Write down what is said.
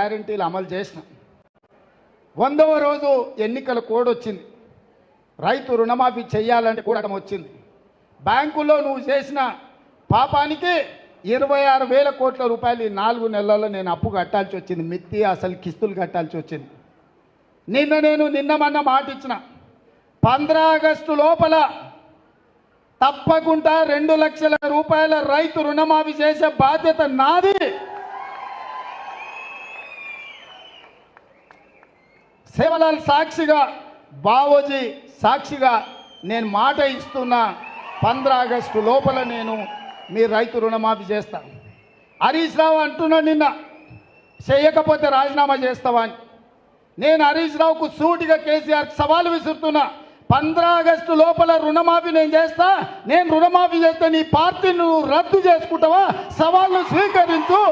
గ్యారెంటీలు అమలు చేసిన 100వ రోజు ఎన్నికల కోడ్ వచ్చింది. రైతు రుణమాఫీ చేయాలంటే కూడా వచ్చింది. బ్యాంకులో నువ్వు చేసిన పాపానికి 26,000 కోట్ల రూపాయలు 4 నెలల్లో నేను అప్పు కట్టాల్సి వచ్చింది. మిత్తి అసలు కిస్తులు కట్టాల్సి వచ్చింది. నిన్న మొన్న మాట ఇచ్చిన 15 ఆగస్టు లోపల తప్పకుండా 2 లక్షల రూపాయల రైతు రుణమాఫీ చేసే బాధ్యత నాది. సేవలాల్ సాక్షిగా, బావోజీ సాక్షిగా నేను మాట ఇస్తున్నా, 15 ఆగస్టు లోపల నేను మీ రైతు రుణమాఫీ చేస్తా. హరీష్ రావు అంటున్నా నిన్న చేయకపోతే రాజీనామా చేస్తావా అని. నేను హరీష్ రావుకు సూటిగా కేసీఆర్ సవాలు విసురుతున్నా. 15 ఆగస్టు లోపల రుణమాఫీ నేను చేస్తా. నేను రుణమాఫీ చేస్తే నీ పార్టీని నువ్వు రద్దు చేసుకుంటావా? సవాళ్ళు స్వీకరించు.